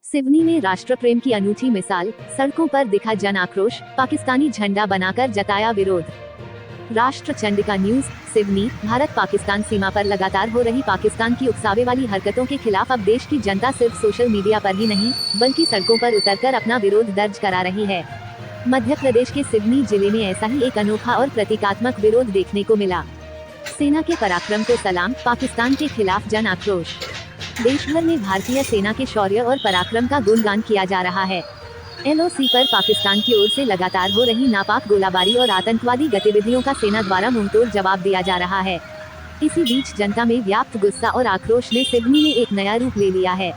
सिवनी में राष्ट्र प्रेम की अनूठी मिसाल, सड़कों पर दिखा जन आक्रोश, पाकिस्तानी झंडा बनाकर जताया विरोध। राष्ट्र चंडिका न्यूज, सिवनी। भारत पाकिस्तान सीमा पर लगातार हो रही पाकिस्तान की उकसावे वाली हरकतों के खिलाफ अब देश की जनता सिर्फ सोशल मीडिया पर ही नहीं, बल्कि सड़कों पर उतरकर अपना विरोध दर्ज करा रही है। मध्य प्रदेश के सिवनी जिले में ऐसा ही एक अनोखा और प्रतीकात्मक विरोध देखने को मिला। सेना के पराक्रम को सलाम, पाकिस्तान के खिलाफ जन आक्रोश। देश भर में भारतीय सेना के शौर्य और पराक्रम का गुणगान किया जा रहा है। LOC पर पाकिस्तान की ओर से लगातार हो रही नापाक गोलाबारी और आतंकवादी गतिविधियों का सेना द्वारा मुंहतोड़ जवाब दिया जा रहा है। इसी बीच जनता में व्याप्त गुस्सा और आक्रोश ने सिवनी में एक नया रूप ले लिया है।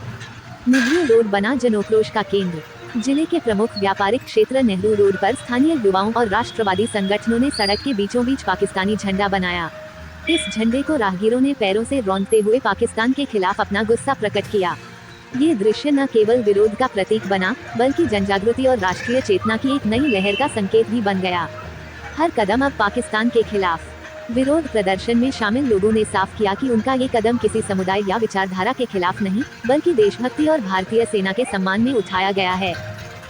नेहरू रोड बना जनोक्रोश का केंद्र। जिले के प्रमुख व्यापारिक क्षेत्र नेहरू रोड पर स्थानीय युवाओं और राष्ट्रवादी संगठनों ने सड़क के बीचों बीच पाकिस्तानी झंडा बनाया। इस झंडे को राहगीरों ने पैरों से रौंदते हुए पाकिस्तान के खिलाफ अपना गुस्सा प्रकट किया। ये दृश्य न केवल विरोध का प्रतीक बना, बल्कि जनजागृति और राष्ट्रीय चेतना की एक नई लहर का संकेत भी बन गया। हर कदम अब पाकिस्तान के खिलाफ। विरोध प्रदर्शन में शामिल लोगों ने साफ किया कि उनका ये कदम किसी समुदाय या विचारधारा के खिलाफ नहीं, बल्कि देशभक्ति और भारतीय सेना के सम्मान में उठाया गया है।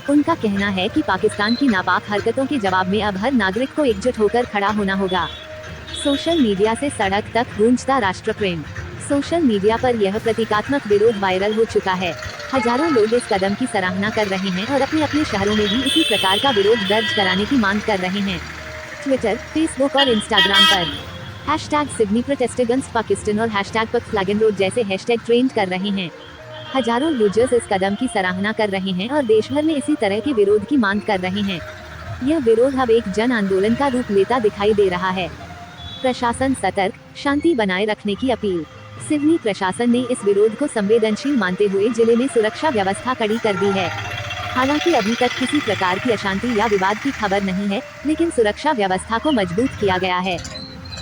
उनका कहना है कि पाकिस्तान की नापाक हरकतों के जवाब में अब हर नागरिक को एकजुट होकर खड़ा होना होगा। सोशल मीडिया से सड़क तक गूंजता राष्ट्र प्रेम। सोशल मीडिया पर यह प्रतीकात्मक विरोध वायरल हो चुका है। हजारों लोग इस कदम की सराहना कर रहे हैं और अपने अपने शहरों में भी इसी प्रकार का विरोध दर्ज कराने की मांग कर रहे हैं। ट्विटर, फेसबुक और इंस्टाग्राम पर #सिवनी प्रोटेस्ट अगेंस्ट पाकिस्तान और #PakFlagandRoad जैसे हैशटैग ट्रेंड कर रहे हैं। हजारों यूजर्स इस कदम की सराहना कर रहे हैं और देश भर में इसी तरह के विरोध की मांग कर रहे हैं। यह विरोध अब एक जन आंदोलन का रूप लेता दिखाई दे रहा है। प्रशासन सतर्क, शांति बनाए रखने की अपील। सिवनी प्रशासन ने इस विरोध को संवेदनशील मानते हुए जिले में सुरक्षा व्यवस्था कड़ी कर दी है। हालांकि अभी तक किसी प्रकार की अशांति या विवाद की खबर नहीं है, लेकिन सुरक्षा व्यवस्था को मजबूत किया गया है।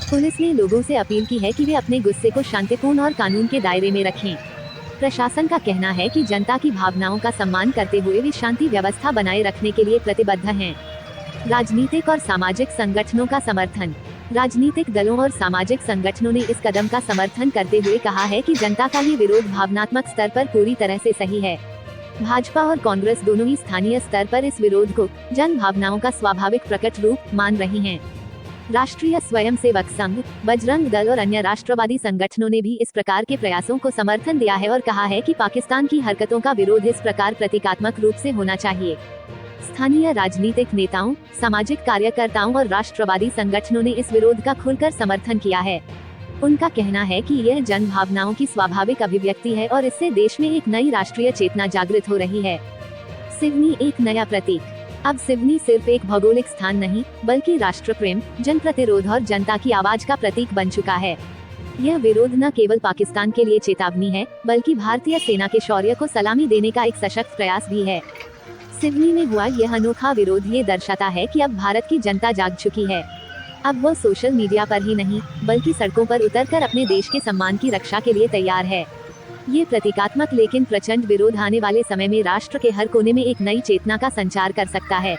पुलिस ने लोगों से अपील की है कि वे अपने गुस्से को शांतिपूर्ण और कानून के दायरे में रखें। प्रशासन का कहना है कि जनता की भावनाओं का सम्मान करते हुए वे शांति व्यवस्था बनाए रखने के लिए प्रतिबद्ध हैं। राजनीतिक और सामाजिक संगठनों का समर्थन। राजनीतिक दलों और सामाजिक संगठनों ने इस कदम का समर्थन करते हुए कहा है कि जनता का ये विरोध भावनात्मक स्तर पर पूरी तरह से सही है। भाजपा और कांग्रेस दोनों ही स्थानीय स्तर पर इस विरोध को जन भावनाओं का स्वाभाविक प्रकट रूप मान रही हैं। राष्ट्रीय स्वयंसेवक संघ, बजरंग दल और अन्य राष्ट्रवादी संगठनों ने भी इस प्रकार के प्रयासों को समर्थन दिया है और कहा है कि पाकिस्तान की हरकतों का विरोध इस प्रकार प्रतीकात्मक रूप से होना चाहिए। स्थानीय राजनीतिक नेताओं, सामाजिक कार्यकर्ताओं और राष्ट्रवादी संगठनों ने इस विरोध का खुलकर समर्थन किया है। उनका कहना है कि यह जन भावनाओं की स्वाभाविक अभिव्यक्ति है और इससे देश में एक नई राष्ट्रीय चेतना जागृत हो रही है। सिवनी एक नया प्रतीक। अब सिवनी सिर्फ एक भौगोलिक स्थान नहीं, बल्कि राष्ट्र प्रेम, जन प्रतिरोध और जनता की आवाज का प्रतीक बन चुका है। यह विरोध न केवल पाकिस्तान के लिए चेतावनी है, बल्कि भारतीय सेना के शौर्य को सलामी देने का एक सशक्त प्रयास भी है। सिवनी में हुआ यह अनोखा विरोध ये दर्शाता है कि अब भारत की जनता जाग चुकी है। अब वो सोशल मीडिया पर ही नहीं, बल्कि सड़कों पर उतरकर अपने देश के सम्मान की रक्षा के लिए तैयार है। ये प्रतीकात्मक लेकिन प्रचंड विरोध आने वाले समय में राष्ट्र के हर कोने में एक नई चेतना का संचार कर सकता है।